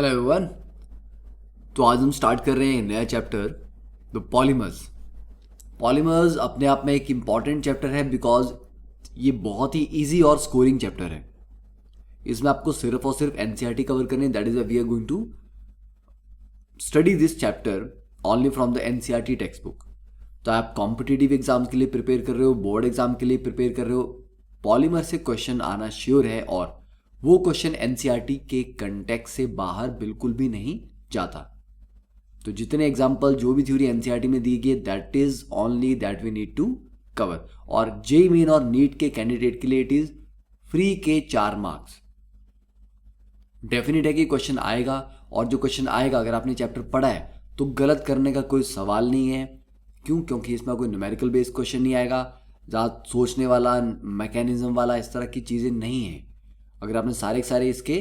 Hello everyone. तो आज हम स्टार्ट कर रहे हैं नया चैप्टर द पॉलीमर्स। पॉलीमर्स अपने आप में एक इम्पॉर्टेंट चैप्टर है बिकॉज ये बहुत ही इजी और स्कोरिंग चैप्टर है। इसमें आपको सिर्फ और सिर्फ एनसीईआरटी कवर करनी है। That is we are going to study this chapter only from the NCERT textbook. तो आप कॉम्पिटिटिव एग्जाम्स के लिए प्रिपेयर कर रहे हो, बोर्ड एग्जाम के लिए प्रिपेयर कर रहे हो, पॉलीमर से क्वेश्चन आना श्योर है और वो क्वेश्चन एनसीईआरटी के कंटेक्स्ट से बाहर बिल्कुल भी नहीं जाता। तो जितने एग्जाम्पल जो भी थ्योरी एनसीईआरटी में दी गई that is only that we need to cover. और जेईई मेन और नीट के कैंडिडेट के लिए इट इज फ्री के 4 मार्क्स। डेफिनेट है कि क्वेश्चन आएगा और जो क्वेश्चन आएगा अगर आपने चैप्टर पढ़ा है तो गलत करने का कोई सवाल नहीं है। क्यों? क्योंकि इसमें कोई न्यूमेरिकल बेस्ड क्वेश्चन नहीं आएगा, ज़्यादा सोचने वाला मैकेनिज्म वाला इस तरह की चीज़ें नहीं है। अगर आपने सारे के सारे इसके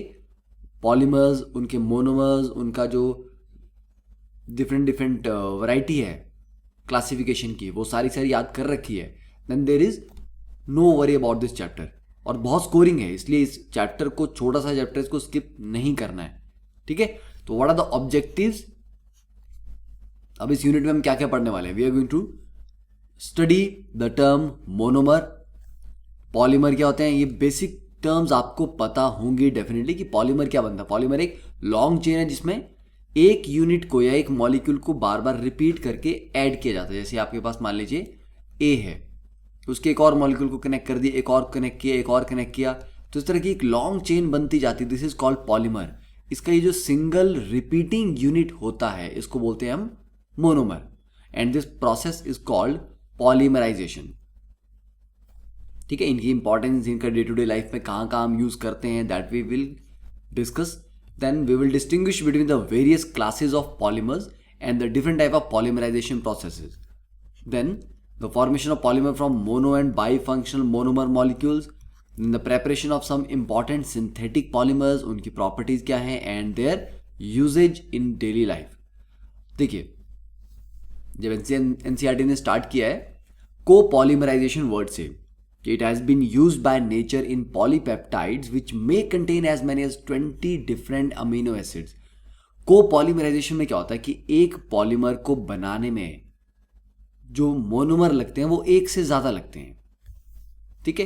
पॉलीमर्स, उनके मोनोमर्स, उनका जो डिफरेंट वैरायटी है क्लासिफिकेशन की, वो सारी याद कर रखी है, then there is no worry about this chapter. और बहुत स्कोरिंग है, इसलिए इस चैप्टर को, छोटा सा चैप्टर, इसको स्किप नहीं करना है। ठीक है, तो व्हाट आर द ऑब्जेक्टिव्स? अब इस यूनिट में हम क्या क्या पढ़ने वाले हैं? We are going to study the term monomer. Polymer क्या होते हैं? ये बेसिक टर्म्स आपको पता होंगी डेफिनेटली कि पॉलीमर क्या बनता है। पॉलीमर एक लॉन्ग चेन है जिसमें एक यूनिट को या एक मॉलिक्यूल को बार बार रिपीट करके ऐड किया जाता है। जैसे आपके पास मान लीजिए ए है, उसके एक और मॉलिक्यूल को कनेक्ट कर दिया, एक और कनेक्ट किया, एक और कनेक्ट किया, तो इस तरह की एक लॉन्ग चेन बनती जाती है। This is called polymer. इसका ये जो सिंगल रिपीटिंग यूनिट होता है इसको बोलते हैं हम monomer. And this process is called polymerisation. ठीक है, इनकी इंपॉर्टेंस, इनका डे टू डे लाइफ में कहाँ कहाँ हम यूज करते हैं, that we will discuss. Then we will distinguish between the various classes of polymers and the different type of polymerization processes. Then the formation of polymer from mono and bifunctional monomer molecules. Then the preparation of some important synthetic polymers, उनकी properties क्या हैं and their usage in daily life. देखिए, जब NCERT ने start किया है co-polymerization word से, it has been used by nature in polypeptides which may contain as many as 20 different amino acids. Co-polymerization में क्या होता है कि एक पॉलीमर को बनाने में जो मोनोमर लगते हैं वो एक से ज्यादा लगते हैं। ठीक है,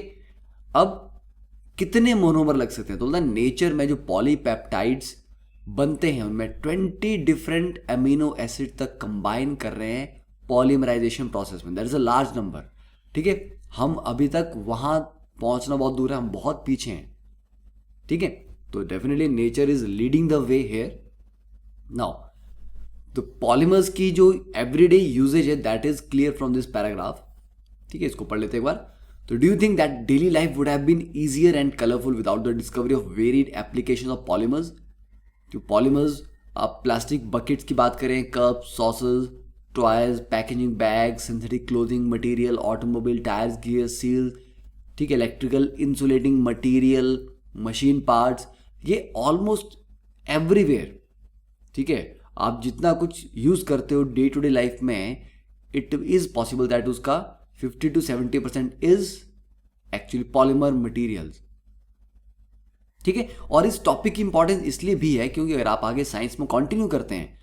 अब कितने मोनोमर लग सकते हैं? तो बोलता है नेचर में जो पॉलीपेप्टाइड्स बनते हैं उनमें 20 डिफरेंट अमीनो एसिड तक कंबाइन कर रहे हैं पॉलीमराइजेशन प्रोसेस में। That is a large number. ठीक है, हम अभी तक वहां पहुंचना बहुत दूर है, हम बहुत पीछे हैं। ठीक है, तो definitely nature is leading the way here. Now तो पॉलीमर्स की जो एवरीडे यूजेज है that is clear from this paragraph. ठीक है, इसको पढ़ लेते एक बार। तो do you think that daily life would have been easier and colourful without the discovery of varied application of polymers? जो पॉलीमर्स, आप प्लास्टिक बकेट्स की बात करें, कप्स, सॉसेस, toys, packaging bag, synthetic clothing material, automobile tyres, gear, seal, ठीक है, electrical insulating material, machine parts, ये almost everywhere. ठीक है, आप जितना कुछ यूज करते हो डे टू डे लाइफ में, इट इज पॉसिबल दैट उसका 50 to 70% is actually polymer materials. ठीक है, और इस टॉपिक की इंपॉर्टेंस इसलिए भी है क्योंकि अगर आप आगे साइंस में कंटिन्यू करते हैं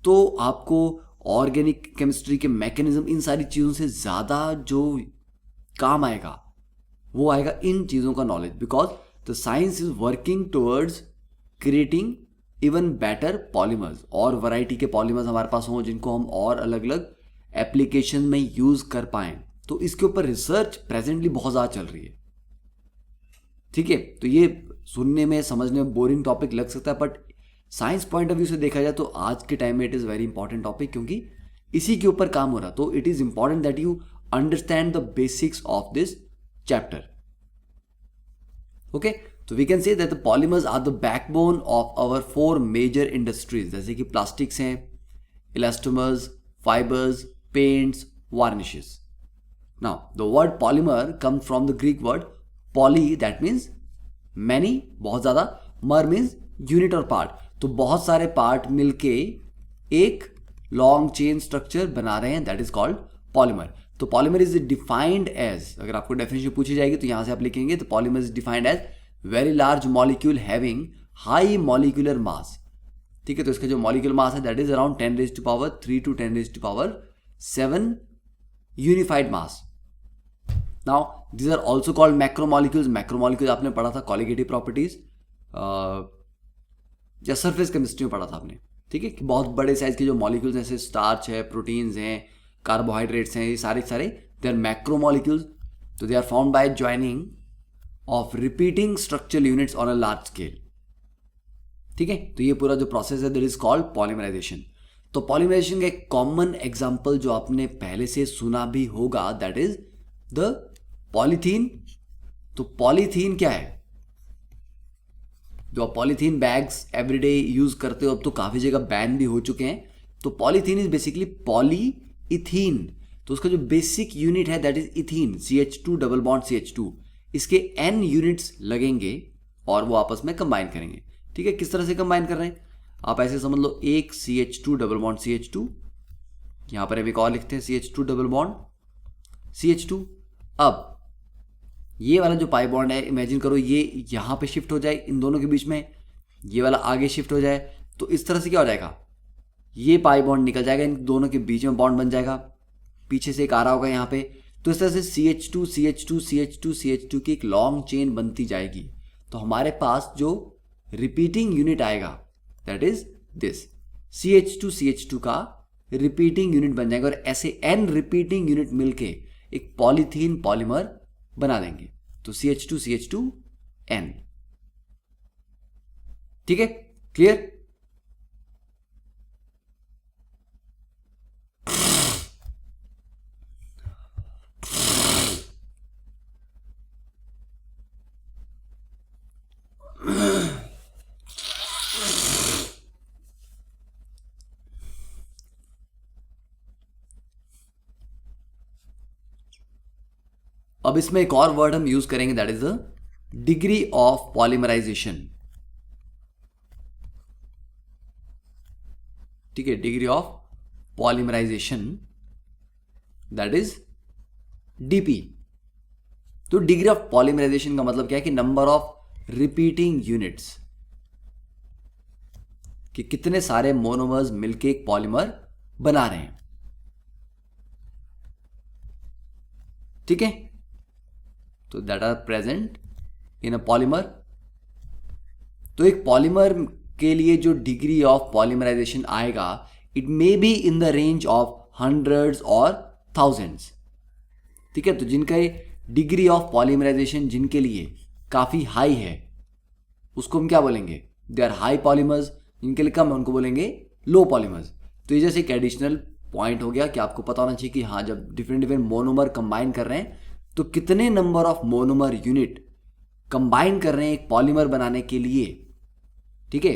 तो आपको ऑर्गेनिक केमिस्ट्री के मैकेनिज्म, इन सारी चीज़ों से ज़्यादा जो काम आएगा वो आएगा इन चीज़ों का knowledge, because the science is working towards creating even better polymers. और वैरायटी के पॉलीमर्स हमारे पास हों जिनको हम और अलग अलग एप्लीकेशन में यूज कर पाएं। तो इसके ऊपर रिसर्च प्रेजेंटली बहुत ज़्यादा चल रही है। ठीक है, तो ये सुनने में, समझने में बोरिंग टॉपिक लग सकता है, but science point of view से देखा जाए तो आज के टाइम में it is very important topic, क्योंकि इसी के ऊपर काम हो रहा। तो it is important that you understand the basics of this chapter. Okay, तो we can say that the polymers are the backbone of our 4 major industries, जैसे कि प्लास्टिक्स हैं, elastomers, fibres, paints, varnishes. Now the word polymer comes from the Greek word poly, that means many, बहुत ज्यादा, मर means unit और part. तो बहुत सारे पार्ट मिलके एक लॉन्ग चेन स्ट्रक्चर बना रहे हैं, दैट इज कॉल्ड पॉलीमर। तो पॉलीमर इज डिफाइंड एज, अगर आपको डेफिनेशन पूछी जाएगी तो यहां से आप लिखेंगे, तो polymer is defined as very large molecule having high molecular mass ठीक है, तो इसका जो मॉलिक्यूलर मास है that is around 10⁻³ to 10⁻7 unified mass. Now these are also called macromolecules. Macromolecules आपने पढ़ा था कॉलिगेटिव प्रॉपर्टीज या सरफेस केमिस्ट्री में पढ़ा था आपने. ठीक है, कि बहुत बड़े साइज के जो मॉलिक्यूल्स जैसे स्टार्च है, प्रोटीन्स हैं, कार्बोहाइड्रेट्स हैं, ये सारे दे आर मैक्रोमॉलिक्यूल्स. तो they are found by joining of repeating structural units on a large scale. ठीक है, तो ये पूरा जो प्रोसेस है दैट इज कॉल्ड पॉलीमराइजेशन. तो पॉलीमराइजेशन का एक कॉमन एग्जांपल जो आपने पहले से सुना भी होगा दैट इज द पॉलीथीन. तो पॉलीथीन क्या है? जो आप पॉलीथीन बैग्स एवरीडे यूज करते हो, अब तो काफी जगह बैन भी हो चुके हैं. तो पॉलीथीन इज बेसिकली पॉलीइथीन. तो उसका जो बेसिक यूनिट है that is ethene, CH2 double bond CH2. इसके n यूनिट्स लगेंगे और वो आपस में कंबाइन करेंगे. ठीक है, किस तरह से कंबाइन कर रहे हैं आप ऐसे समझ लो, एक CH2 डबल बॉन्ड CH2, यहां पर एक और लिखते हैं CH2 डबल बॉन्ड CH2. अब ये वाला जो पाई बॉन्ड है इमेजिन करो ये यहां पे शिफ्ट हो जाए इन दोनों के बीच में, ये वाला आगे शिफ्ट हो जाए, तो इस तरह से क्या हो जाएगा, ये पाई बॉन्ड निकल जाएगा, इन दोनों के बीच में बॉन्ड बन जाएगा, पीछे से एक आ रहा होगा यहाँ पे. तो इस तरह से CH2 CH2 CH2 CH2 की एक लॉन्ग चेन बनती जाएगी. तो हमारे पास जो रिपीटिंग यूनिट आएगा that is this CH2 CH2 का रिपीटिंग यूनिट बन जाएगा. और ऐसे n रिपीटिंग यूनिट मिलके एक पॉलीथीन पॉलीमर बना देंगे. तो CH2 CH2 N. ठीक है, क्लियर? अब इसमें एक और वर्ड हम यूज करेंगे that is the degree of polymerisation. ठीक है, degree of polymerisation that is DP. तो डिग्री ऑफ पॉलीमराइजेशन का मतलब क्या है कि नंबर ऑफ रिपीटिंग यूनिट्स, कि कितने सारे मोनोमर्स मिलके एक पॉलीमर बना रहे हैं. ठीक है, तो that are present in a polymer. तो एक पॉलीमर के लिए जो डिग्री ऑफ पॉलीमराइजेशन आएगा it may be in the range of hundreds और थाउजेंड्स. ठीक है, तो जिनका डिग्री ऑफ पॉलीमराइजेशन जिनके लिए काफी हाई है उसको हम क्या बोलेंगे, दे आर हाई पॉलीमर्स. जिनके लिए कम है उनको बोलेंगे लो पॉलीमर्स. तो ये जैसे एक एडिशनल पॉइंट हो गया कि आपको पता होना चाहिए कि हाँ जब डिफरेंट डिफरेंट मोनोमर कंबाइन कर रहे हैं तो कितने number of monomer unit combine कर रहे हैं एक पॉलीमर बनाने के लिए. ठीक है,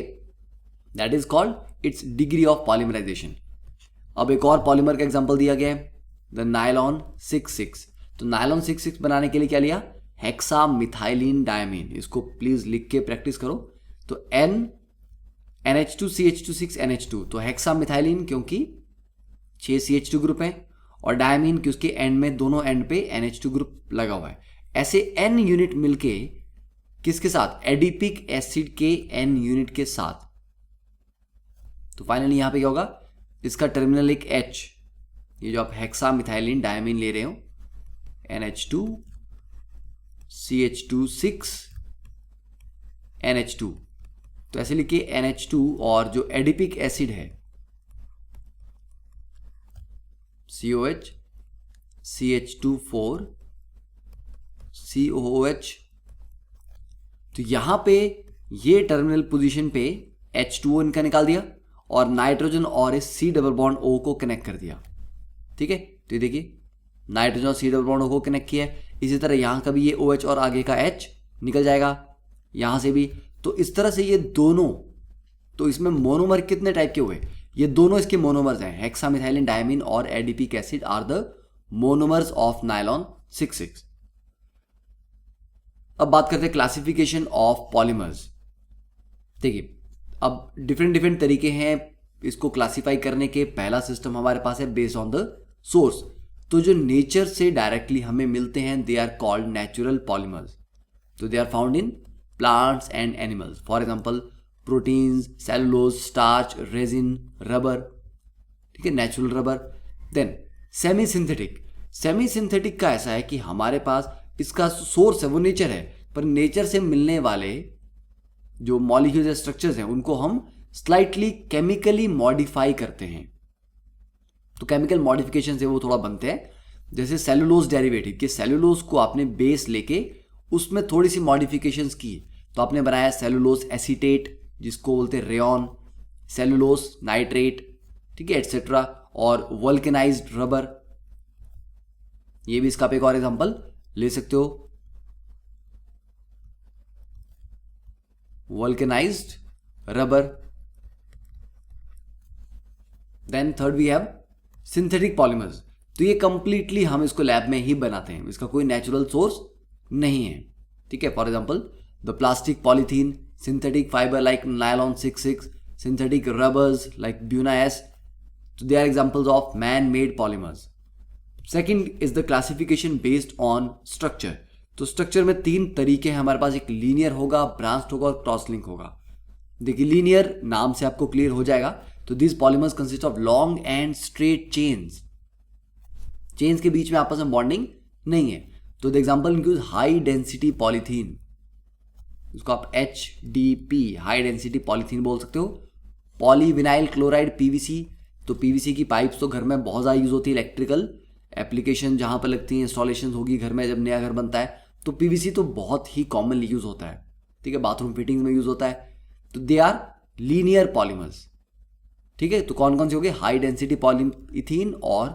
that is called its degree of polymerisation. अब एक और पॉलीमर का एग्जांपल दिया गया है द नायलॉन 66. तो नायलॉन 66 बनाने के लिए क्या लिया, हेक्सा मिथाइलिन डायमीन. इसको प्लीज लिख के प्रैक्टिस करो. तो NH2 CH2 6NH2. तो हेक्सा मिथाइलिन क्योंकि 6 CH2 ग्रुप है और डायमीन कि उसके एंड में दोनों एंड पे NH2 ग्रुप लगा हुआ है. ऐसे n यूनिट मिलके किसके साथ, एडिपिक एसिड के n यूनिट के साथ. तो फाइनली यहां पे क्या होगा, इसका टर्मिनल एक H, ये जो आप हेक्सा मिथाइलिन डायमीन ले रहे हो NH2 CH2 6 NH2. तो ऐसे लिखिए NH2 और जो एडिपिक एसिड है COH CH2 COOH. तो यहां पे ये टर्मिनल पोजीशन पे H2O इनका निकाल दिया और नाइट्रोजन और इस C डबल बॉन्ड O को कनेक्ट कर दिया. ठीक है, तो ये देखिए नाइट्रोजन और C डबल बॉन्ड O को कनेक्ट किया. इसी तरह यहां का भी ये OH और आगे का H निकल जाएगा, यहां से भी. तो इस तरह से ये दोनों, तो इसमें मोनोमर कितने टाइप के हुए, ये दोनों इसके मोनोमर्स हैं. हेक्सामिथाइलिन डायमीन और adipic acid are the monomers of nylon 66. अब बात करते हैं क्लासिफिकेशन ऑफ पॉलीमर्स. देखिए अब डिफरेंट तरीके हैं इसको क्लासिफाई करने के. पहला सिस्टम हमारे पास है बेस्ड ऑन द सोर्स. तो जो नेचर से डायरेक्टली हमें मिलते हैं they are called natural polymers. तो they are found in plants and animals. For example proteins, cellulose, starch, resin, rubber, ठीक है, natural rubber. Then semi synthetic. Semi synthetic का ऐसा है कि हमारे पास इसका सोर्स है वो नेचर है, पर नेचर से मिलने वाले जो मॉलिक्यूल्स या स्ट्रक्चर्स हैं उनको हम स्लाइटली केमिकली मॉडिफाई करते हैं। तो केमिकल मॉडिफिकेशन से वो थोड़ा बनते हैं। जैसे सेलुलोज डेरिवेटिव, कि सेलुलोज को आपने बेस लेके उसमें थोड़ी सी मॉडिफिकेशंस की, तो आपने बनाया सेलुलोज एसीटेट जिसको बोलते हैं रेयन, सेलुलोज नाइट्रेट, ठीक है, एटसेट्रा, और वल्केनाइज्ड रबर। ये भी इसका आप एक और एग्जांपल ले सकते हो, vulcanised rubber. Then third we have synthetic polymers. तो ये कंप्लीटली हम इसको लैब में ही बनाते हैं, इसका कोई नेचुरल सोर्स नहीं है, ठीक है। For example the plastic polythene, synthetic fibre like nylon 66, synthetic rubbers like Buena S. So they are examples of man-made polymers. Second is the classification based on structure. तो स्ट्रक्चर में तीन तरीके हैं हमारे पास, एक लीनियर होगा, ब्रांच्ड होगा और क्रॉस लिंक होगा। देखिए लीनियर नाम से आपको क्लियर हो जाएगा। तो this polymers consist of long and straight chains. Chains के बीच में आपस में बॉन्डिंग नहीं है। तो the example include high density polythene, इसको आप HDP हाई डेंसिटी पॉलीथीन बोल सकते हो। पॉलीविनाइल क्लोराइड PVC, तो PVC की पाइप्स तो घर में बहुत ज़्यादा यूज़ होती है, इलेक्ट्रिकल एप्लीकेशन जहाँ पर लगती है, इंस्टॉलेशन होगी घर में, जब नया घर बनता है तो PVC तो बहुत ही कॉमनली यूज़ होता है, ठीक है, बाथरूम फिटिंग्स में यूज़ होता है। तो दे आर लीनियर पॉलीमर्स, ठीक है। तो कौन कौन से हो गए, हाई डेंसिटी पॉलीइथीन और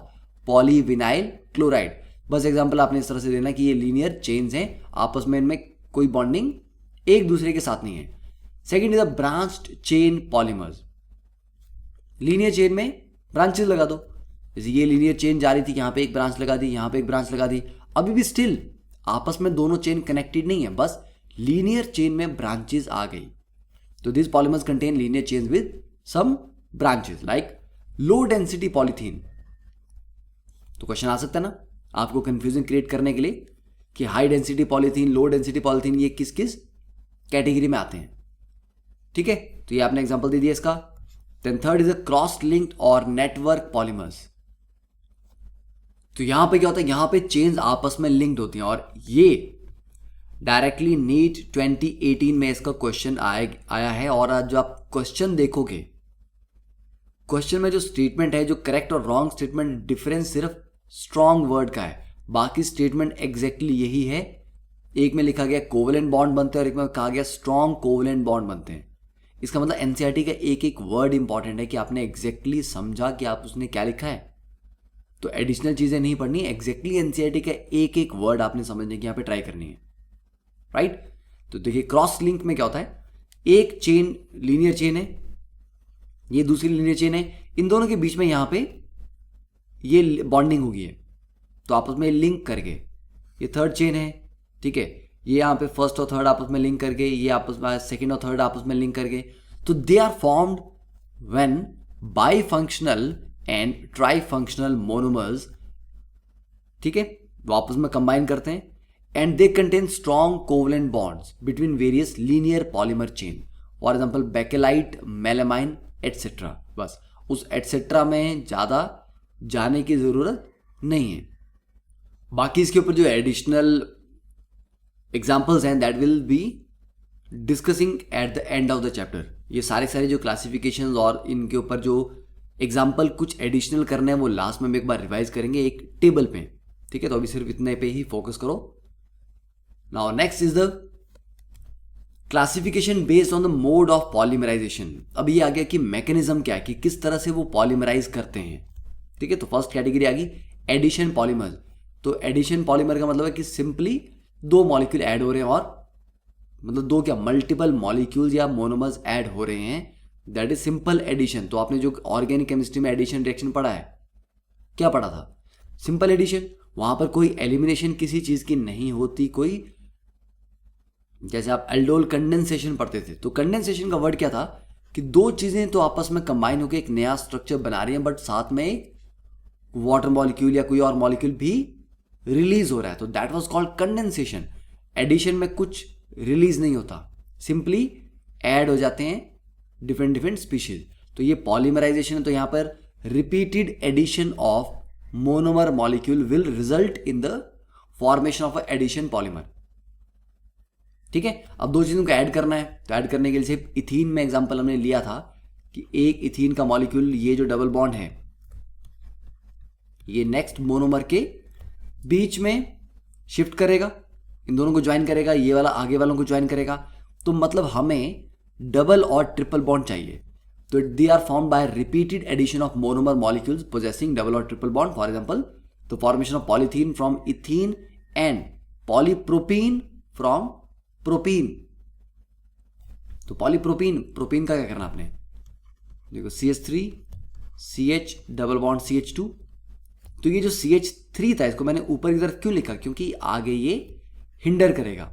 पॉलीविनाइल क्लोराइड। बस एग्जाम्पल आपने इस तरह से देना कि ये लीनियर चेन्स हैं, आपस में इनमें कोई बॉन्डिंग एक दूसरे के साथ नहीं है। Second is the branched chain polymers. Linear chain में ब्रांचेस लगा दो, जैसे ये लीनियर चेन जा रही थी, यहाँ पे एक ब्रांच लगा दी, यहाँ पे एक ब्रांच लगा दी, अभी भी स्टिल आपस में दोनों चेन कनेक्टेड नहीं है, बस लीनियर चेन में ब्रांचेस आ गई। तो this polymers contain linear chains with some branches like low density polythene. तो क्वेश्चन आ सकता है ना आपको कंफ्यूजन क्रिएट करने के लिए कि हाई डेंसिटी पॉलीथीन, लो डेंसिटी पॉलीथीन ये किस किस कैटेगरी में आते हैं, ठीक है। तो ये आपने एग्जांपल दे दिया इसका। Then third is a cross linked और नेटवर्क पॉलीमर्स। तो यहां पे क्या होता है, यहां पे चेन्स आपस में लिंक्ड होती हैं, और ये डायरेक्टली नीट 2018 में इसका क्वेश्चन आया है। और आज जो आप क्वेश्चन देखोगे, क्वेश्चन में जो स्टेटमेंट है, जो करेक्ट और रॉन्ग स्टेटमेंट, डिफरेंस सिर्फ स्ट्रॉन्ग वर्ड का है, बाकी स्टेटमेंट एग्जैक्टली यही है। एक में लिखा गया कोवेलेंट बॉन्ड बनते हैं और एक में कहा गया स्ट्रॉन्ग कोवेलेंट बॉन्ड बनते हैं। इसका मतलब एनसीईआरटी का एक एक वर्ड इंपॉर्टेंट है कि आपने एग्जैक्टली समझा कि आप उसने क्या लिखा है। तो एडिशनल चीजें नहीं पढ़नी, एग्जैक्टली एनसीईआरटी का एक एक वर्ड आपने समझने की यहाँ पे ट्राई करनी है, राइट। तो देखिए क्रॉस लिंक में क्या होता है, एक चेन लीनियर चेन है, ये दूसरी लीनियर चेन है, इन दोनों के बीच में यहाँ पे ये बॉन्डिंग होगी है, तो आपस में लिंक करके ये थर्ड चेन है, ठीक है, ये यहाँ पे फर्स्ट और थर्ड आपस में लिंक करके, ये आपस में सेकेंड और थर्ड आपस में लिंक करके। तो they are formed when bifunctional and trifunctional monomers, ठीक है, वो आपस में कंबाइन करते हैं। And they contain strong covalent bonds between various linear polymer chain, for example Bakelite, melamine etcetera. बस उस एटसेट्रा में ज़्यादा जाने की ज़रूरत नहीं है। बाकी इसके ऊपर जो एडिशनल एग्जाम्पल्स हैं that will be discussing at the end of the chapter. ये सारे जो क्लासिफिकेशंस और इनके ऊपर जो एग्जाम्पल कुछ एडिशनल करने हैं वो लास्ट में हम एक बार रिवाइज करेंगे एक टेबल पे, ठीक है। तो अभी सिर्फ इतने पे ही फोकस करो। Now next is the classification based on the mode of polymerisation. अब ये आ गया कि मैकेनिज्म क्या है, कि किस तरह से वो पॉलीमराइज करते हैं, ठीक है। तो फर्स्ट कैटेगरी आ गई एडिशन पॉलीमर। तो एडिशन पॉलीमर का मतलब है कि सिंपली दो मॉलिक्यूल ऐड हो रहे हैं, और मतलब दो क्या मल्टीपल मॉलिक्यूल्स या मोनोमर्स ऐड हो रहे हैं, दैट इज सिंपल एडिशन। तो आपने जो ऑर्गेनिक केमिस्ट्री में एडिशन रिएक्शन पढ़ा है, क्या पढ़ा था, सिंपल एडिशन। वहां पर कोई एलिमिनेशन किसी चीज की नहीं होती, कोई जैसे आप एल्डोल कंडेंसेशन पढ़ते थे, तो कंडेंसेशन का वर्ड क्या था कि दो चीजें तो आपस में कंबाइन होकर एक नया स्ट्रक्चर बना रही हैं, बट साथ में एक वाटर मॉलिक्यूल या कोई और मॉलिक्यूल भी रिलीज हो रहा है, तो that was called condensation. Addition में कुछ रिलीज नहीं होता, सिंपली ऐड हो जाते हैं डिफरेंट डिफरेंट स्पीशीज। तो ये पॉलीमराइजेशन है, तो यहाँ पर repeated addition of monomer molecule will result in the formation of a addition polymer. ठीक है, अब दो चीज़ों को ऐड करना है, तो ऐड करने के लिए सिर्फ इथीन में एग्जांपल हमने लिया था कि एक इथीन का मॉलिक्यूल, ये जो डबल बॉन्ड है ये नेक्स्ट मोनोमर के बीच में शिफ्ट करेगा, इन दोनों को ज्वाइन करेगा, ये वाला आगे वालों को ज्वाइन करेगा। तो मतलब हमें डबल और ट्रिपल बॉन्ड चाहिए, तो they are formed by repeated addition of monomer molecules possessing double और triple bond. For example the formation of polythene from ethene and polypropene from propene. तो पॉलीप्रोपीन, प्रोपीन का क्या करना आपने, देखो CH3 CH double bond CH2। तो ये जो CH3 था इसको मैंने ऊपर की तरफ क्यों लिखा, क्योंकि आगे ये हिंडर करेगा।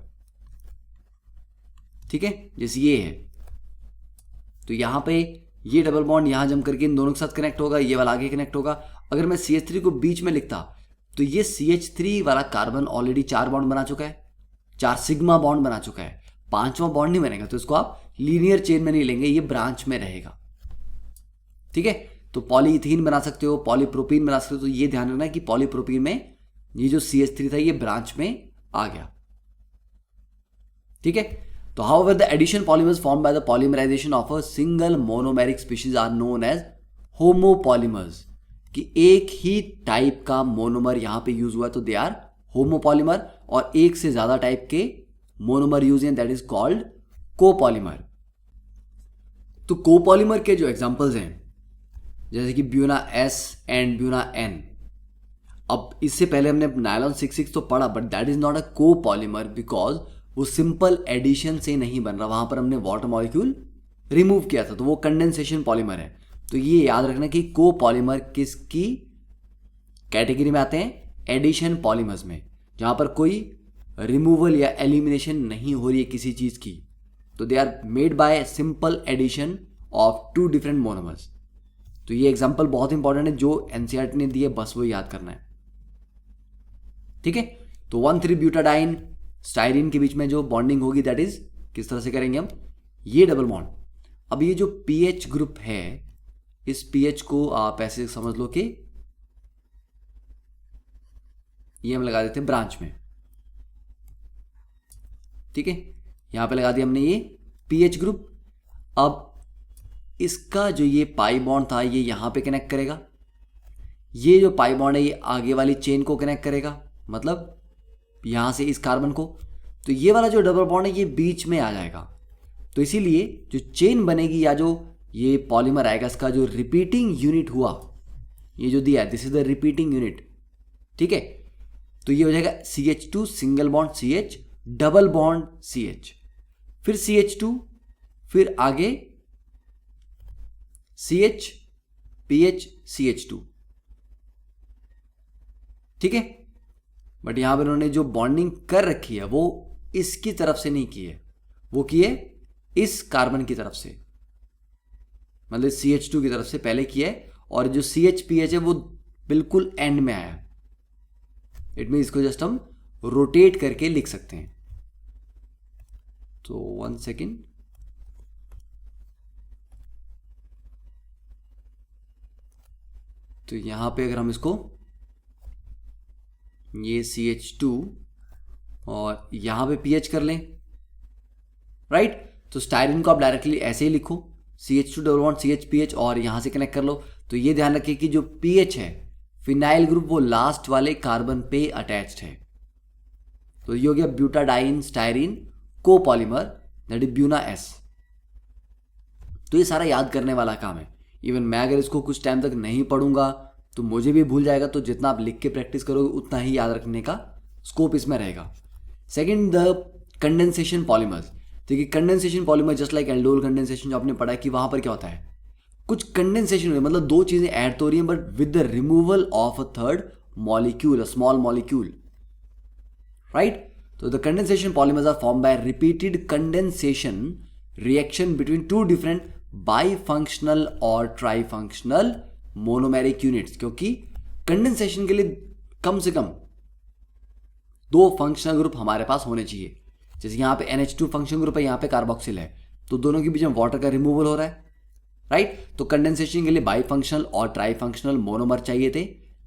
ठीक है, जैसे ये है, तो यहां पे ये डबल बॉन्ड यहां जम करके इन दोनों के साथ कनेक्ट होगा, ये वाला आगे कनेक्ट होगा। अगर मैं CH3 को बीच में लिखता तो ये CH3 वाला कार्बन ऑलरेडी 4 बॉन्ड बना चुका है, 4 सिग्मा बॉन्ड बना चुका है, 5वां बॉन्ड नहीं बनेगा, तो इसको आप लीनियर चेन में नहीं लेंगे, ये ब्रांच में रहेगा। ठीक है, तो पॉलीइथीन बना सकते हो, पॉलीप्रोपीन बना सकते हो। तो ये ध्यान रखना है कि पॉलीप्रोपीन में ये जो CH3 था ये ब्रांच में आ गया। ठीक है, तो however the addition polymers formed by the polymerization of a single monomeric species are known as homopolymers। कि एक ही टाइप का मोनोमर यहां पे यूज हुआ तो दे आर होमोपॉलीमर, और एक से ज्यादा टाइप के मोनोमर यूज हैं दैट इज कॉल्ड कोपॉलीमर। तो कोपॉलीमर के जो एग्जांपल्स हैं जैसे कि Buena S and Buena N। अब इससे पहले हमने नायलॉन 6,6 तो पढ़ा, but that is not a copolymer because वो सिंपल एडिशन से नहीं बन रहा, वहां पर हमने वाटर मॉलिक्यूल रिमूव किया था, तो वो कंडेंसेशन पॉलीमर है। तो ये याद रखना कि कोपॉलीमर किसकी कैटेगरी में आते हैं, एडिशन पॉलीमर्स में, जहां पर कोई रिमूवल या एलिमिनेशन नहीं हो रही है किसी चीज की। तो they are made by simple addition of 2 different monomers. तो ये एग्जांपल बहुत इंपॉर्टेंट है, जो एनसीईआरटी ने दी है, बस वो याद करना है। ठीक है, तो 1,3-ब्यूटाडाइन स्टाइरिन के बीच में जो बॉन्डिंग होगी दैट इज किस तरह से करेंगे हम, ये डबल बॉन्ड। अब ये जो पीएच ग्रुप है, इस पीएच को आप ऐसे समझ लो कि ये हम लगा देते हैं ब्रांच में। ठीक है, यहां पे लगा दिया हमने ये पीएच ग्रुप। अब इसका जो ये पाई बॉन्ड था ये यहां पे कनेक्ट करेगा, ये जो पाई बॉन्ड है ये आगे वाली चेन को कनेक्ट करेगा, मतलब यहां से इस कार्बन को। तो ये वाला जो डबल बॉन्ड है ये बीच में आ जाएगा। तो इसीलिए जो चेन बनेगी या जो ये पॉलीमर आएगा, इसका जो रिपीटिंग यूनिट हुआ, ये जो दिया है this is the repeating unit. ठीक है, तो ये हो जाएगा CH2 single bond CH double bond CH, फिर CH2, फिर आगे CH PH CH2। ठीक है, बट यहां पर उन्होंने जो बॉन्डिंग कर रखी है वो इसकी तरफ से नहीं की है, वो की है इस कार्बन की तरफ से, मतलब CH2 की तरफ से पहले किया है, और जो CH-PH है वो बिल्कुल एंड में आया। इट मीन इसको जस्ट हम रोटेट करके लिख सकते हैं। तो 1 सेकेंड, तो यहां पे अगर हम इसको ये CH2 और यहां पे PH कर लें, राइट, तो स्टाइरिन को आप डायरेक्टली ऐसे ही लिखो CH2 डबल बॉन्ड CH-PH और यहां से कनेक्ट कर लो। तो ये ध्यान रखिए कि जो PH है फिनाइल ग्रुप वो लास्ट वाले कार्बन पे अटैच्ड है। तो ये हो गया butadiene styrene copolymer that is Buena S। तो ये सारा याद करने वाला काम है। इवन मैं अगर इसको कुछ टाइम तक नहीं पढ़ूंगा तो मुझे भी भूल जाएगा, तो जितना आप लिख के प्रैक्टिस करोगे उतना ही याद रखने का स्कोप इसमें रहेगा। Second, the condensation polymers. देखिए condensation polymer just like aldol condensation जो आपने पढ़ा है कि वहां पर क्या होता है, कुछ कंडेंसेशन हुई, मतलब दो चीजें ऐड तो हो रही हैं but with the removal of a third molecule, a small molecule, right. तो the condensation polymers are form by repeated condensation reaction between 2 different bifunctional और ट्राईफंक्शनल मोनोमेरिक यूनिट्स, क्योंकि कंडेंसेशन के लिए कम से कम 2 फंक्शनल ग्रुप हमारे पास होने चाहिए। जैसे यहाँ पे NH2 फंक्शन ग्रुप है, यहाँ पे कार्बोक्सिल है, तो दोनों के बीच में वाटर का रिमूवल हो रहा है, राइट। तो कंडेंसेशन के लिए बाई फंक्शनल और ट्राई फंक्शनल मोनोमर चाहिए थे,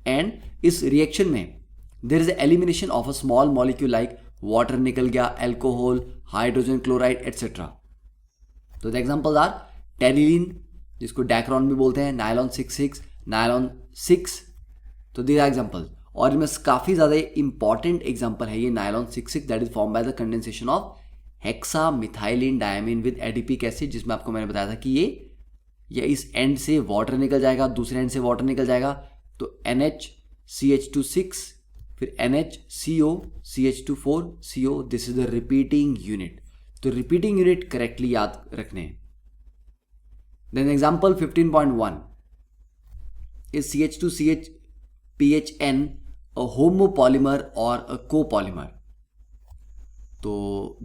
एंड इस रिएक्शन में there is elimination of a small molecule like water निकल गया, अल्कोहल, हाइड्रोजन क्लोराइड एटसेट्रा। तो द एग्जांपल्स आर टेरिलीन, जिसको डैक्रॉन भी बोलते हैं, नायलॉन 66, नायलॉन 6, तो दीज आर एग्जांपल्स। और इनमें काफ़ी ज़्यादा इंपॉर्टेंट एग्जांपल है ये nylon 66 that is form by the condensation of hexa methylene diamine with adipic acid, जिसमें आपको मैंने बताया था कि ये इस एंड से वाटर निकल जाएगा, दूसरे एंड से वाटर निकल जाएगा, तो NHCH26 फिर NHCO CH24 CO, this is the repeating unit. तो रिपीटिंग यूनिट करेक्टली याद रखने हैं। Then example 15.1 is CH2CH-PHN a homopolymer or a copolymer। तो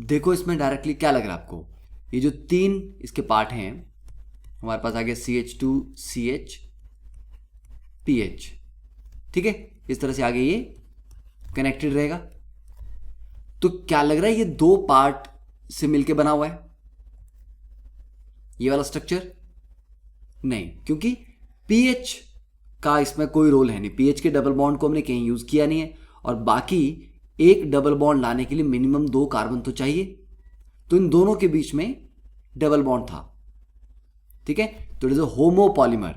देखो इसमें डायरेक्टली क्या लग रहा है आपको, ये जो तीन इसके पार्ट हैं, हमारे पास आ गया CH2CH-PH, ठीक है, इस तरह से आगे ये कनेक्टेड रहेगा। तो क्या लग रहा है ये दो पार्ट से मिलके बना हुआ है ये वाला स्ट्रक्चर? नहीं, क्योंकि पीएच का इसमें कोई रोल है नहीं, पीएच के डबल बॉन्ड को हमने कहीं यूज किया नहीं है, और बाकी एक डबल बॉन्ड लाने के लिए मिनिमम 2 कार्बन तो चाहिए, तो इन दोनों के बीच में डबल बॉन्ड था, ठीक है। तो इट इज अ होमोपॉलीमर,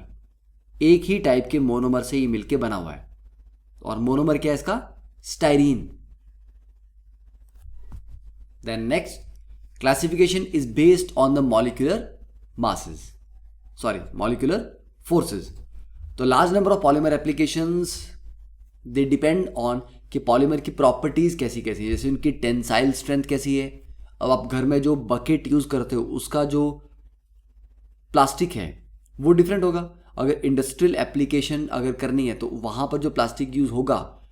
एक ही टाइप के मोनोमर से ये मिलके बना हुआ है, और मोनोमर क्या है इसका? Styrene. Then next, classification is based on the molecular masses, sorry, molecular forces। तो large number of polymer applications they depend on कि पॉलीमर की प्रॉपर्टीज कैसी कैसी है, जैसे उनकी टेंसाइल स्ट्रेंथ कैसी है। अब आप घर में जो बकेट यूज करते हो उसका जो प्लास्टिक है वो डिफरेंट होगा। अगर इंडस्ट्रियल एप्लीकेशन अगर करनी है तो वहां पर जो प्लास्टिक यूज होगा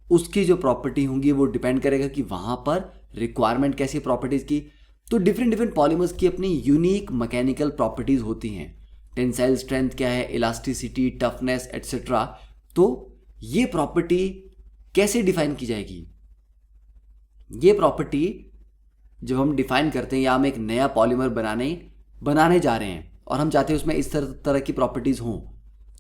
उसकी जो प्रॉपर्टी होंगी वो डिपेंड करेगा कि वहां पर रिक्वायरमेंट कैसी प्रॉपर्टीज की। तो डिफरेंट पॉलीमर्स की अपनी यूनिक मैकेनिकल प्रॉपर्टीज होती हैं, टेंसाइल स्ट्रेंथ क्या है, इलास्टिसिटी, टफनेस एटसेट्रा। तो ये प्रॉपर्टी कैसे डिफाइन की जाएगी? ये प्रॉपर्टी जब हम डिफाइन करते हैं या हम एक नया पॉलीमर बनाने जा रहे हैं और हम चाहते हैं उसमें इस तरह की प्रॉपर्टीज हों,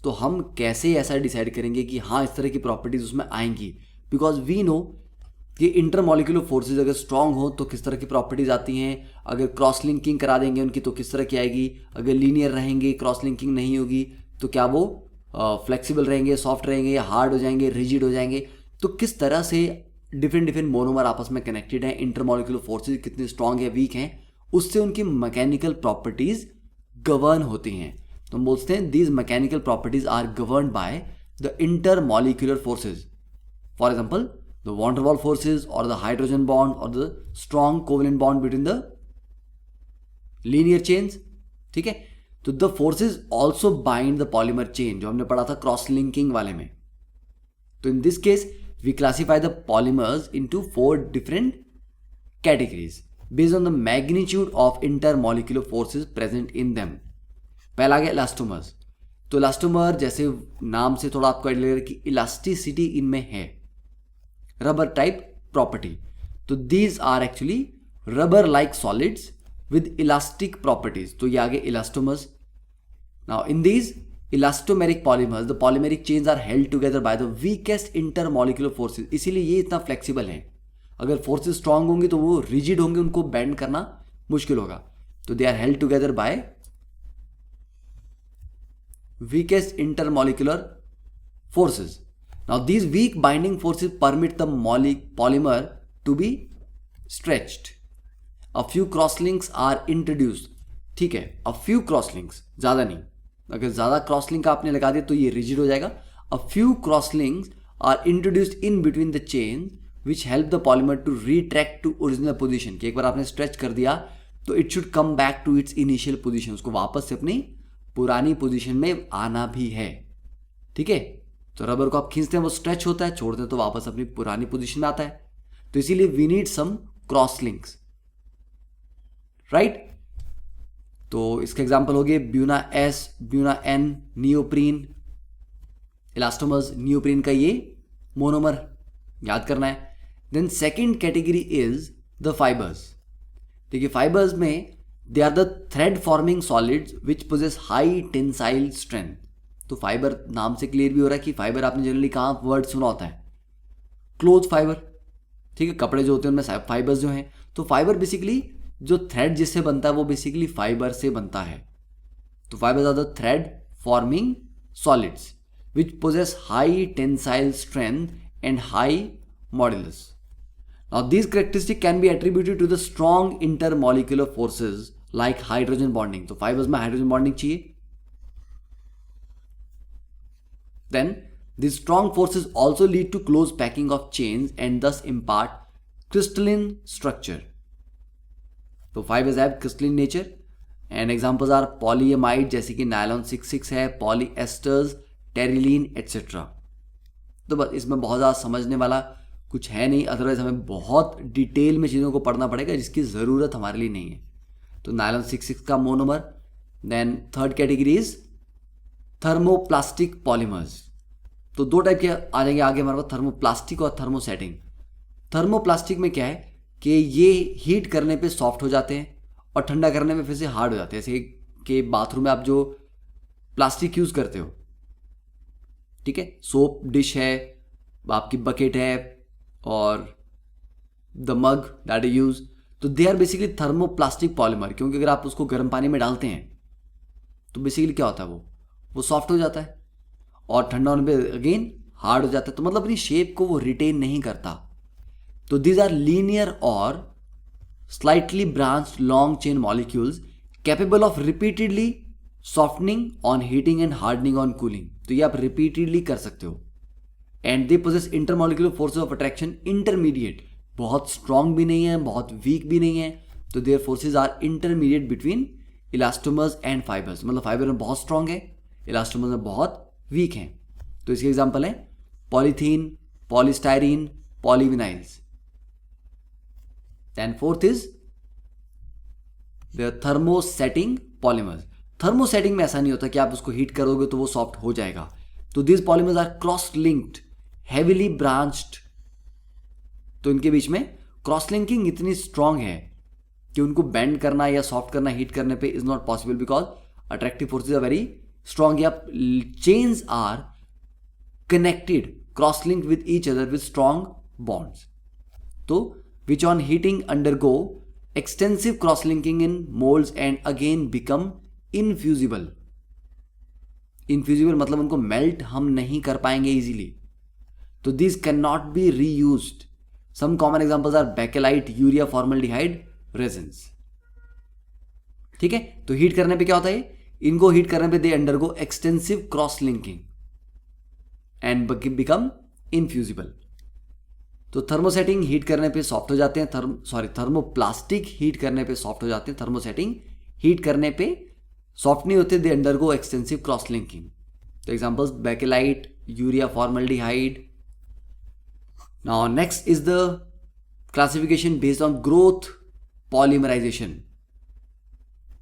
तो हम कैसे ऐसा डिसाइड करेंगे कि हाँ इस तरह की प्रॉपर्टीज उसमें आएंगी? बिकॉज वी नो कि इंटरमॉलिक्यूलर फोर्सेज अगर स्ट्रांग हो तो किस तरह की प्रॉपर्टीज आती हैं, अगर क्रॉस लिंकिंग करा देंगे उनकी तो किस तरह की आएगी, अगर लीनियर रहेंगे, क्रॉस लिंकिंग नहीं होगी तो क्या वो फ्लेक्सिबल रहेंगे, सॉफ्ट रहेंगे, या हार्ड हो जाएंगे, रिजिड हो जाएंगे। तो किस तरह से डिफरेंट मोनोमर आपस में कनेक्टेड हैं, इंटरमॉलिक्यूलर फोर्सेज कितने स्ट्रांग है, वीक हैं, उससे उनकी मैकेनिकल प्रॉपर्टीज गवर्न होती हैं। तो हम बोलते हैं these mechanical properties are governed by the intermolecular forces. For example the van der Waals forces or the hydrogen bond or the strong covalent bond between the linear chains, ठीक है। तो the forces also bind the polymer chain, जो हमने पढ़ा था cross linking वाले में। तो in this case we classify the polymers into 4 different categories based on the magnitude of intermolecular forces present in them। पहला आ गया इलास्टोमर्स। तो इलास्टोमर जैसे नाम से थोड़ा आपको आइडिया लग रहा है कि इलास्टिसिटी इनमें है, रबर टाइप प्रॉपर्टी। तो these are actually rubber like solids with elastic properties. तो ये आगे elastomers. Now in these elastomeric polymers the polymeric chains are held together by the weakest intermolecular forces. इसीलिए ये इतना फ्लेक्सिबल है, अगर फोर्सेज स्ट्रांग होंगी तो वो रिजिड होंगे, उनको बेंड करना मुश्किल होगा। तो they are held together by weakest intermolecular forces. Now these weak binding forces permit the polymer to be stretched. A few crosslinks are introduced. ठीक है, a few crosslinks, ज़्यादा नहीं, अगर ज़्यादा crosslink आपने लगा दिया तो ये rigid हो जाएगा। A few crosslinks are introduced in between the chains which help the polymer to retract to original position। कि एक बार आपने stretch कर दिया तो it should come back to its initial position, उसको वापस से अपनी पुरानी पोजीशन में आना भी है, ठीक है। तो रबर को आप खींचते हैं वो स्ट्रेच होता है, छोड़ते हैं तो वापस अपनी पुरानी पोजीशन में आता है। तो इसीलिए we need some cross links, right. तो इसका एग्जांपल हो गया buna S, buna N, neoprene, elastomers. Neoprene का ये मोनोमर याद करना है। Then second category is the fibres. देखिए फाइबर्स में they are the thread forming solids which possess high tensile strength. तो फाइबर नाम से क्लियर भी हो रहा है कि फाइबर आपने जनरली कहाँ वर्ड सुना होता है, क्लोथ फाइबर, ठीक है, कपड़े जो होते हैं उनमें फाइबर्स जो हैं। तो फाइबर बेसिकली जो थ्रेड जिससे बनता है वो बेसिकली फाइबर से बनता है। तो fibres are the thread forming solids which possess high tensile strength and high modulus. Now these characteristics can be attributed to the strong intermolecular forces like hydrogen bonding. तो fibers में hydrogen bonding चाहिए. Then these strong forces also lead to close packing of chains and thus impart crystalline structure. तो fibers have crystalline nature and examples are polyamide जैसे कि nylon 66 है, polyesters, terylene etcetera. तो बस इसमें बहुत ज़्यादा समझने वाला कुछ है नहीं, अदरवाइज हमें बहुत डिटेल में चीज़ों को पढ़ना पड़ेगा जिसकी ज़रूरत हमारे लिए नहीं है। तो नायलॉन 66 का monomer. Then third category is thermoplastic polymers. तो दो टाइप के आ जाएंगे आगे हमारे पास, थर्मोप्लास्टिक और थर्मोसेटिंग। थर्मोप्लास्टिक में क्या है कि ये हीट करने पे सॉफ्ट हो जाते हैं और ठंडा करने में फिर से हार्ड हो जाते हैं। जैसे कि बाथरूम में आप जो प्लास्टिक यूज़ करते हो, ठीक है, सोप डिश है, आपकी बकेट है और the mug that you use, तो they are basically thermoplastic polymer. क्योंकि अगर आप उसको गर्म पानी में डालते हैं तो बेसिकली क्या होता है, वो सॉफ्ट हो जाता है और ठंडा होने पे अगेन हार्ड हो जाता है। तो मतलब अपनी शेप को वो रिटेन नहीं करता। तो दीज आर लीनियर और slightly branched long chain molecules capable of repeatedly softening on heating and hardening on cooling. तो ये आप रिपीटेडली कर सकते हो। And they possess intermolecular forces of attraction intermediate, बहुत स्ट्रॉन्ग भी नहीं है, बहुत वीक भी नहीं है। तो their forces are intermediate between elastomers and fibres. मतलब फाइबर में बहुत स्ट्रॉन्ग है, इलास्टोमर्स में बहुत वीक हैं। तो इसके एग्जाम्पल है polythene, polystyrene, polyvinyls. Then fourth is the thermosetting polymers. Thermosetting में ऐसा नहीं होता कि आप उसको हीट करोगे तो वो सॉफ्ट हो जाएगा। तो this polymers are cross linked, heavily branched. तो इनके बीच में क्रॉस लिंकिंग इतनी स्ट्रांग है कि उनको बेंड करना या सॉफ्ट करना हीट करने पे is not possible because attractive forces are very strong. या chains are connected, cross linked with each other with strong bonds. तो which on heating undergo extensive cross linking in moulds and again become infusible. Infusible मतलब उनको melt हम नहीं कर पाएंगे easily. तो this can not be reused. Some common examples are bakelite, urea formaldehyde, resins. ठीक है, तो हीट करने पे क्या होता है, इनको हीट करने पे दे undergo extensive cross linking and become infusible. तो थर्मोसेटिंग हीट करने पे सॉफ्ट हो जाते हैं, थर्मोप्लास्टिक हीट करने पे सॉफ्ट हो जाते हैं, थर्मोसेटिंग हीट करने पे सॉफ्ट नहीं होते, they undergo extensive cross linking. तो examples bakelite, urea formaldehyde. Now next is the classification based on growth polymerisation.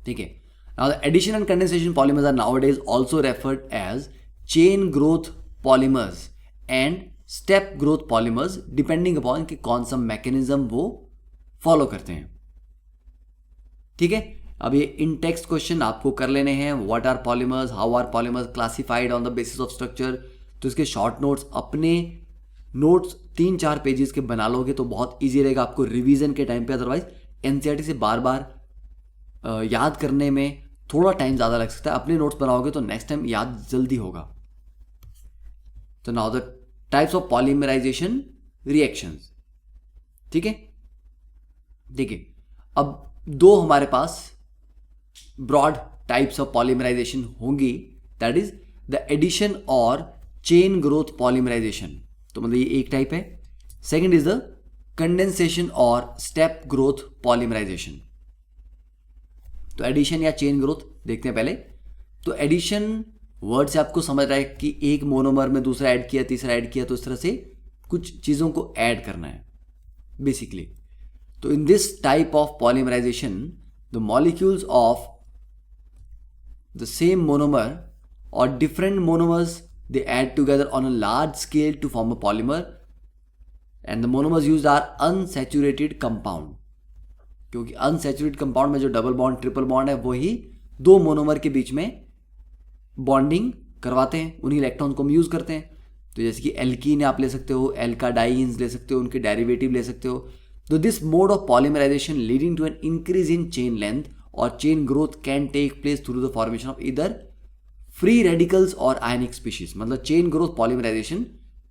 ठीक है, now the addition and condensation polymers are nowadays also referred as chain growth polymers and step growth polymers, depending upon कि कौन सा mechanism वो follow करते हैं। ठीक है, अब ये इन टेक्स्ट क्वेश्चन आपको कर लेने हैं। What are polymers, how are polymers classified on the basis of structure. तो इसके शॉर्ट नोट्स, अपने नोट्स 3-4 पेजेस के बना लोगे तो बहुत ईजी रहेगा आपको रिवीजन के टाइम पे। अदरवाइज एनसीईआरटी से बार बार याद करने में थोड़ा टाइम ज़्यादा लग सकता है। अपने नोट्स बनाओगे तो नेक्स्ट टाइम याद जल्दी होगा। तो now the types of polymerisation reactions. ठीक है, देखिए अब दो हमारे पास ब्रॉड टाइप्स ऑफ पॉलीमराइजेशन होंगी, दैट इज द एडिशन और चेन ग्रोथ पॉलीमराइजेशन। तो मतलब ये एक टाइप है। सेकंड इज द कंडेंसेशन और स्टेप ग्रोथ पॉलीमराइजेशन। तो एडिशन या चेन ग्रोथ देखते हैं पहले। तो एडिशन वर्ड से आपको समझ रहा है कि एक मोनोमर में दूसरा ऐड किया, तीसरा ऐड किया, तो इस तरह से कुछ चीज़ों को ऐड करना है बेसिकली। तो in this type of polymerisation the molecules of the same monomer or different monomers, they add together on a large scale to form a polymer, and the monomers used are unsaturated compound, क्योंकि unsaturated compound में जो double bond triple bond है वही दो monomer के बीच में bonding करवाते हैं, उन्हीं इलेक्ट्रॉन को हम यूज़ करते हैं। तो जैसे कि एल्कीन आप ले सकते हो, एल्काडाइंस ले सकते हो, उनके डेरिवेटिव ले सकते हो। तो this mode of polymerisation leading to an increase in chain length और chain growth can take place through the formation of either free radicals और आयनिक स्पीशीज। मतलब chain growth polymerisation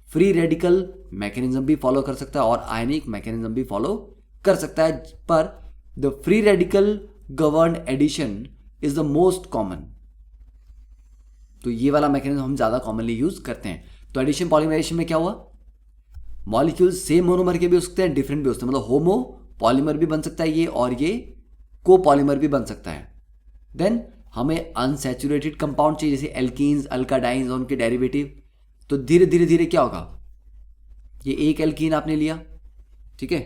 free radical mechanism भी follow कर सकता है और आयनिक mechanism भी follow कर सकता है, पर the free radical governed addition is the most common. तो ये वाला मैकेनिज्म हम ज्यादा कॉमनली यूज करते हैं। तो एडिशन पॉलीमराइजेशन में क्या हुआ, मॉलिक्यूल्स सेम मोनोमर के भी हो सकते हैं, डिफरेंट भी हो सकते हैं। मतलब होमो पॉलीमर भी बन सकता है ये, और ये को पॉलीमर भी बन सकता है। देन हमें अनसैचुरेटेड कंपाउंड चाहिए, जैसे एल्कीन्स, अल्काडाइंस और उनके डेरिवेटिव। तो धीरे धीरे धीरे क्या होगा, ये एक एल्कीन आपने लिया, ठीक है,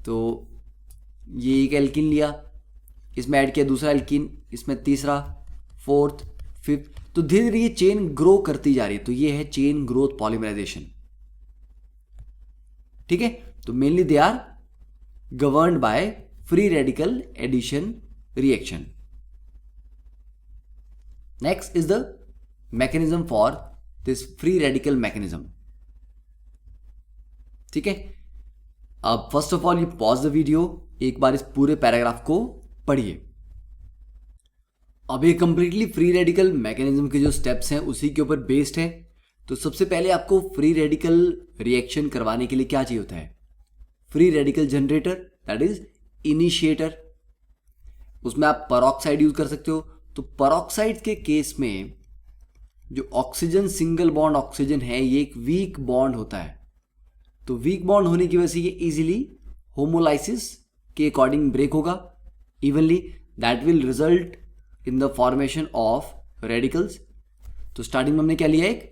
तो ये एक एल्कीन लिया, इसमें ऐड किया दूसरा एल्कीन, इसमें तीसरा, फोर्थ, फिफ्थ। तो धीरे धीरे ये चेन ग्रो करती जा रही है। तो ये है चेन ग्रोथ पॉलीमराइजेशन, ठीक है। तो mainly they are governed by free radical addition reaction. Next is the mechanism for this free radical mechanism, ठीक है। अब first of all you pause the video, एक बार इस पूरे पैराग्राफ को पढ़िए। अब ये कंप्लीटली फ्री रेडिकल मैकेनिज्म के जो स्टेप्स हैं उसी के ऊपर बेस्ड है। तो सबसे पहले आपको फ्री रेडिकल रिएक्शन करवाने के लिए क्या चाहिए होता है, free radical generator, that is initiator. उसमें आप परऑक्साइड यूज कर सकते हो। तो परऑक्साइड के केस में जो ऑक्सीजन सिंगल बॉन्ड ऑक्सीजन है ये एक वीक बॉन्ड होता है। तो वीक बॉन्ड होने की वजह से ये इजीली होमोलाइसिस के अकॉर्डिंग ब्रेक होगा evenly, that will result in the formation of radicals. तो स्टार्टिंग में हमने क्या लिया, एक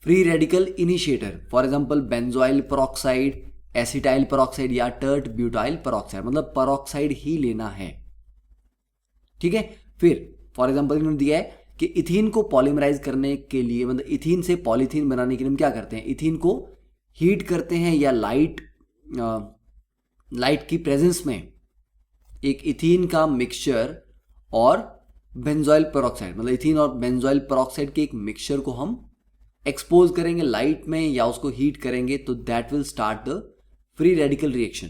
free radical initiator, for example benzoyl peroxide, acetyl peroxide या टर्ट ब्यूटाइल परऑक्साइड, मतलब परऑक्साइड ही लेना है, ठीक है। फिर फॉर एग्जांपल इन्होंने दिया है कि इथीन को पॉलीमराइज करने के लिए, मतलब इथीन से पॉलीथीन बनाने के लिए हम क्या करते हैं, इथीन को हीट करते हैं या लाइट की प्रेजेंस में एक इथीन का मिक्सचर और बेंजोइल परऑक्साइड, मतलब इथीन और बेंजोइल परऑक्साइड के एक मिक्सचर को हम एक्सपोज करेंगे लाइट में या उसको हीट करेंगे, तो that will start the free radical reaction.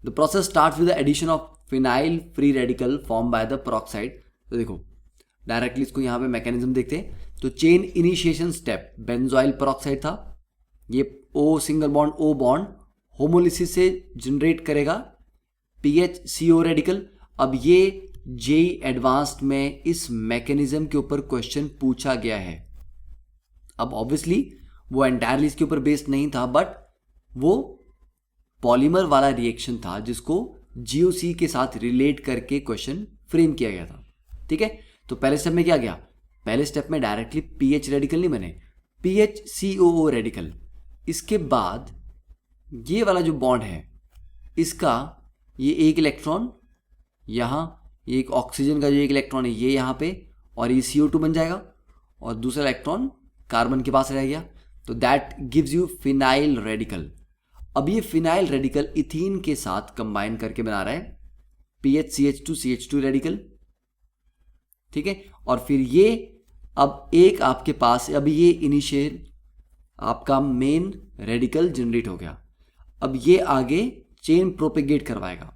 The process start with the addition of phenyl free radical form by the peroxide. तो देखो डायरेक्टली इसको यहाँ पे मैकेनिज्म देखते हैं। तो chain initiation step, benzoyl peroxide था, ये O single bond O bond homolysis से जनरेट करेगा PHCO रेडिकल। अब ये JEE एडवांस्ड में इस मैकेनिज्म के ऊपर क्वेश्चन पूछा गया है। अब ऑब्वियसली वो एंटायरली इसके ऊपर बेस्ड नहीं था, बट वो पॉलीमर वाला रिएक्शन था जिसको GOC के साथ रिलेट करके क्वेश्चन फ्रेम किया गया था, ठीक है। तो पहले स्टेप में क्या गया, पहले स्टेप में डायरेक्टली PH रेडिकल नहीं बने, PHCOO रेडिकल। इसके बाद ये वाला जो बॉन्ड है इसका ये एक इलेक्ट्रॉन यहाँ, ये एक ऑक्सीजन का जो एक इलेक्ट्रॉन है ये यहाँ पे, और ये CO2 बन जाएगा और दूसरा इलेक्ट्रॉन कार्बन के पास रह गया। तो that gives you phenyl radical. अब ये फिनाइल रेडिकल इथीन के साथ कंबाइन करके बना रहा है PHCH2CH2 रेडिकल, ठीक है। और फिर ये अब एक आपके पास, अब ये इनिशियल आपका मेन रेडिकल जनरेट हो गया। अब ये आगे चेन प्रोपेगेट करवाएगा,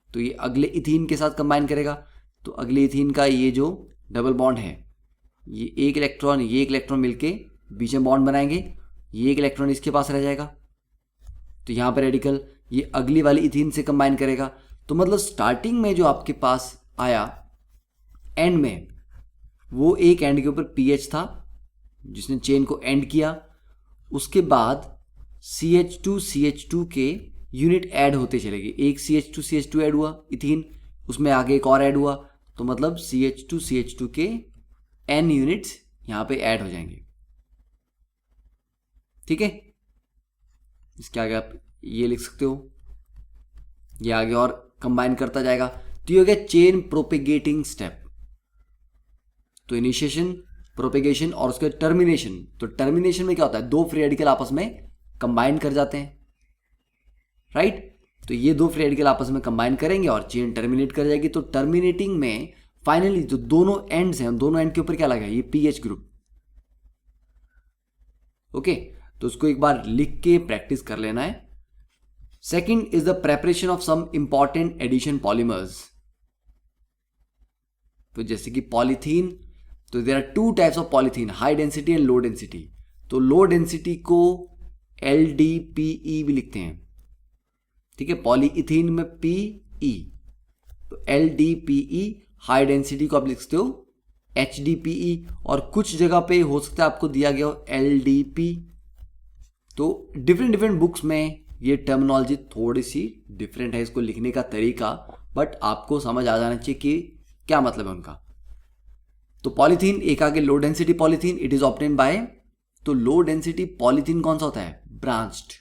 तो ये अगले इथीन के साथ कंबाइन करेगा। तो अगले इथीन का ये जो डबल बॉन्ड है, ये एक इलेक्ट्रॉन मिलके बीच में बॉन्ड बनाएंगे, ये एक इलेक्ट्रॉन इसके पास रह जाएगा। तो यहाँ पर रेडिकल ये अगली वाली इथीन से कंबाइन करेगा। तो मतलब स्टार्टिंग में जो आपके पास आया, एंड में वो एक एंड के ऊपर PH था जिसने चेन को एंड किया, उसके बाद CH2 के यूनिट ऐड होते चलेंगे। एक CH2 ऐड हुआ इथीन, उसमें आगे एक और ऐड हुआ, तो मतलब CH2 के N यूनिट्स यहाँ पे ऐड हो जाएंगे, ठीक है। इसके आगे आप ये लिख सकते हो, ये आगे और कंबाइन करता जाएगा। तो ये हो गया चेन प्रोपेगेटिंग स्टेप। तो इनिशिएशन, प्रोपेगेशन और उसके टर्मिनेशन। तो टर्मिनेशन में क्या होता है, दो फ्री रेडिकल आपस में कंबाइन कर जाते हैं, राइट। तो ये दो फ्री रेडिकल आपस में कंबाइन करेंगे और चेन टर्मिनेट कर जाएगी। तो टर्मिनेटिंग में फाइनली जो दोनों एंड्स हैं, दोनों एंड के ऊपर क्या लगा, ये पीएच ग्रुप। ओके, तो उसको एक बार लिख के प्रैक्टिस कर लेना है। Second is the preparation of some important addition polymers. तो जैसे कि पॉलीथीन, तो there are two types of polythene, high density and low density. तो लो डेंसिटी को LDPE भी लिखते हैं, ठीक है, पॉलीइथीन में PE, तो LDPE। हाई डेंसिटी को आप लिख सकते हो HDPE, और कुछ जगह पे हो सकता है आपको दिया गया हो LDP। तो डिफरेंट बुक्स में ये टर्मिनोलॉजी थोड़ी सी डिफरेंट है, इसको लिखने का तरीका, बट आपको समझ आ जाना चाहिए कि क्या मतलब है उनका। तो पॉलीथीन एक आगे लो density polythene, it is obtain bye, तो लो डेंसिटी पॉलीथीन कौन सा होता है, ब्रांच्ड,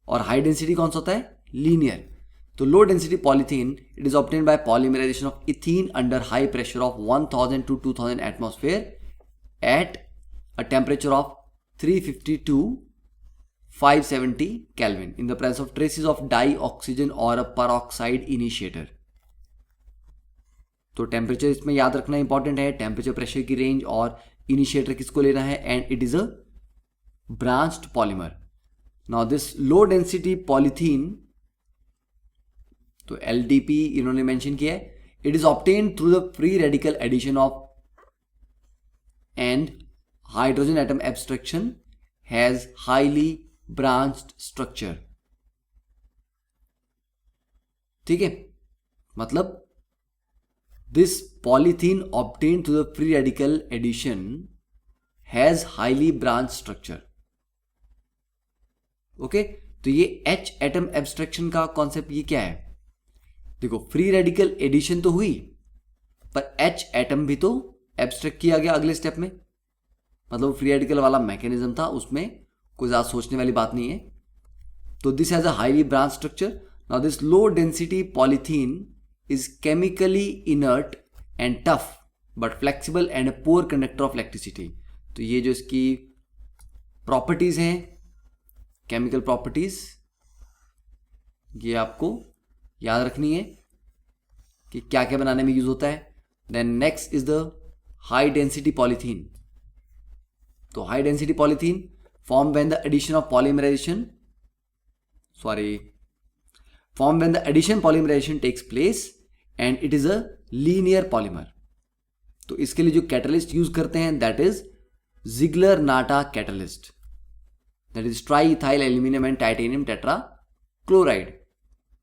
और हाई डेंसिटी कौन सा होता है, लीनियर। तो low density polythene it is obtain by polymerisation of ethene under high pressure of 1000 to 2000 atmosphere at a temperature of 350 to 570 Kelvin in the presence of traces of dioxygen or a peroxide initiator। तो temperature इसमें याद रखना important है, temperature, pressure की range, और initiator किसको लेना है, and it is a branched polymer. Now this low density polythene, तो LDP इन्होंने मेंशन किया है, it is obtain through the free radical addition of and hydrogen atom abstraction has highly branched structure. ठीक है, मतलब this polythene obtain through the free radical addition has highly branch structure. Okay, तो ये H atom abstraction का concept ये क्या है, देखो फ्री रेडिकल एडिशन तो हुई, पर H एटम भी तो एब्स्ट्रैक्ट किया गया अगले स्टेप में, मतलब फ्री रेडिकल वाला मैकेनिज्म था, उसमें कोई ज्यादा सोचने वाली बात नहीं है। तो this has a highly branch structure. Now this low density polythene is chemically inert and tough but flexible and a poor conductor of electricity. तो ये जो इसकी प्रॉपर्टीज हैं, केमिकल प्रॉपर्टीज, ये आपको याद रखनी है कि क्या क्या बनाने में यूज होता है। Then next is the high density polythene. तो high density polythene form when the addition polymerization takes place and it is a linear polymer। तो इसके लिए जो कैटलिस्ट यूज करते हैं that is Ziggler NATA catalyst, that is try ethyl aluminium and titanium tetra chloride.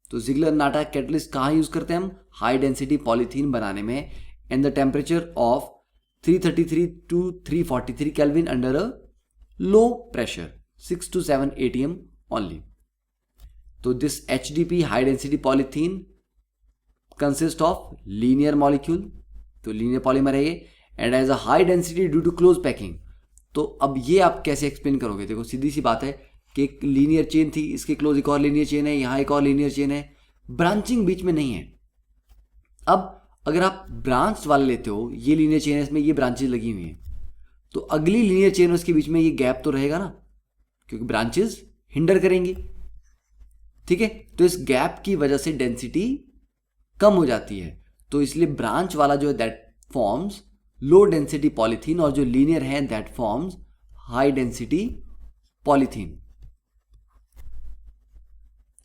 तो Ziggler नाटा catalyst कहाँ use करते हैं हम, हाई डेंसिटी पॉलीथीन बनाने में, and the temperature of 333 to 343 kelvin under a low pressure 6 to 7 atm only। तो this HDP high density polythene consist of linear molecule, तो linear polymer है ये, and has a high density due to close packing। तो अब ये आप कैसे explain करोगे, देखो सीधी सी बात है कि एक लीनियर चेन थी, इसके क्लोज एक और लीनियर चेन है, यहाँ एक और लीनियर चेन है, ब्रांचिंग बीच में नहीं है। अब अगर आप ब्रांच वाले लेते हो, ये लीनियर चेन है, इसमें ये ब्रांचेज लगी हुई हैं, तो अगली लीनियर चेन उसके बीच में ये गैप तो रहेगा ना, क्योंकि ब्रांचेस हिंडर करेंगी। ठीक है, तो इस गैप की वजह से डेंसिटी कम हो जाती है, तो इसलिए ब्रांच वाला जो है that forms low density polythene, और जो लीनियर है that forms high density polythene.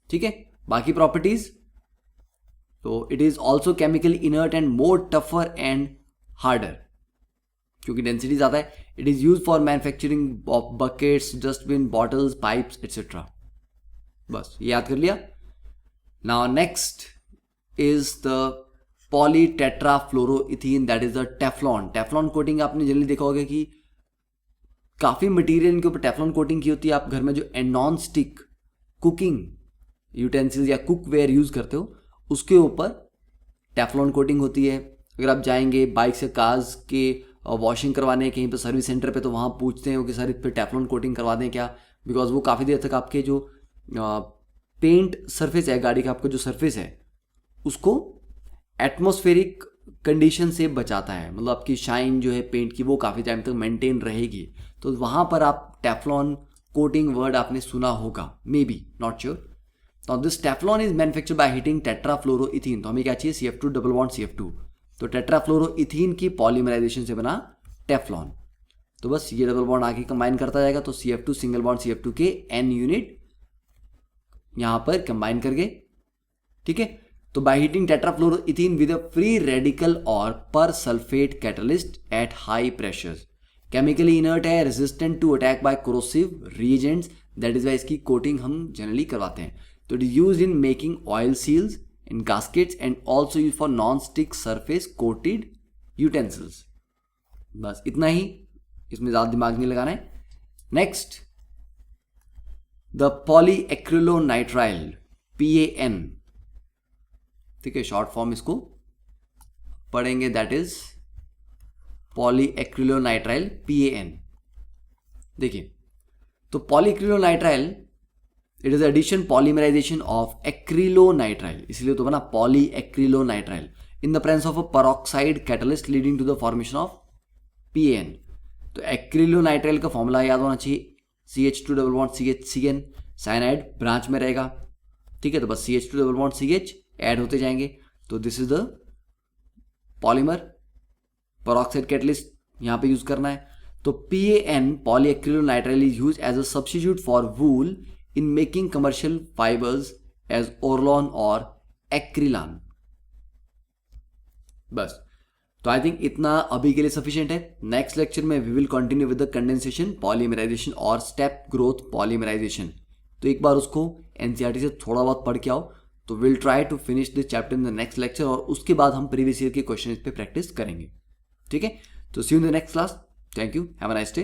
ठीक है, बाकी प्रॉपर्टीज, तो it is also chemically inert and more tougher and harder, क्योंकि डेंसिटी ज्यादा है। It is use for manufacturing of buckets, dustbin, bottles, pipes etcetera. बस ये याद कर लिया। Now next is the polytetrafluoroethene, that is the Teflon. Teflon coating आपने generally देखा होगा कि काफी मटेरियल के ऊपर टेफ्लॉन कोटिंग की होती है। आप घर में जो नॉन स्टिक कुकिंग यूटेंसिल्स या कुकवेयर यूज करते हो, उसके ऊपर टेफ्लॉन कोटिंग होती है। अगर आप जाएंगे बाइक से कार्स के वॉशिंग करवाने कहीं पर सर्विस सेंटर पे, तो वहाँ पूछते हैं कि सर इस पर टेफ्लॉन कोटिंग करवा दें क्या, बिकॉज वो काफ़ी देर तक आपके जो पेंट सरफेस है, गाड़ी का आपका जो सरफेस है, उसको एटमॉस्फेरिक कंडीशन से बचाता है, मतलब आपकी शाइन जो है पेंट की वो काफ़ी टाइम तक मेंटेन रहेगी। तो वहाँ पर आप टेफ्लॉन कोटिंग वर्ड आपने सुना होगा, मे बी, नॉट श्योर। तो this Teflon is manufactured by heating tetrafluoroethene. तो हमें क्या चाहिए, CF2 डबल बॉन्ड CF2। तो टेट्राफ्लोरोइथीन की पॉलीमराइजेशन से बना टेफ्लॉन। तो बस ये डबल बॉन्ड आगे कंबाइन करता जाएगा, तो CF2 सिंगल बॉन्ड CF2 के N यूनिट यहां पर कंबाइन करके, ठीक है। तो by heating tetrafluoroethene with a free radical और persulphate catalyst at high pressures, chemically inert है, resistant to attack by corrosive reagents, that is why इसकी कोटिंग हम जनरली करवाते हैं। तो it is used in making oil seals in gaskets and also use for non stick surface coated utensils. बस इतना ही, इसमें ज्यादा दिमाग नहीं लगाना है। नेक्स्ट, द पॉलीएक्रिलोनाइट्राइल PAN, ठीक है, शॉर्ट फॉर्म इसको पढ़ेंगे, दैट इज पॉलीएक्रिलोनाइट्राइल PAN। देखिए, तो polyacrylonitrile it is addition polymerisation of acrylonitrile, इसलिए तो बना polyacrylonitrile in the presence of a peroxide catalyst leading to the formation of PAN। तो एक्रिलोनाइट्राइल का फॉर्मूला याद होना चाहिए, CH2 double bond CH cyanide branch में रहेगा, ठीक है। तो बस CH2 double bond CH add होते जाएंगे। तो this is the polymer, peroxide catalyst यहां पे यूज करना है। तो PAN polyacrylonitrile is use as a substitute for wool in making commercial fibres as Orlon और एक्रिलान। बस, तो आई थिंक इतना अभी के लिए सफिशिएंट है। नेक्स्ट लेक्चर में we will continue with the condensation polymerisation और स्टेप ग्रोथ पॉलीमराइजेशन। तो एक बार उसको NCERT से थोड़ा बहुत पढ़ के आओ। तो will try to finish this chapter in the next lecture, और उसके बाद हम प्रीवियस ईयर के क्वेश्चन पे प्रैक्टिस करेंगे, ठीक है। तो see you in the next class. Thank you, have a nice day.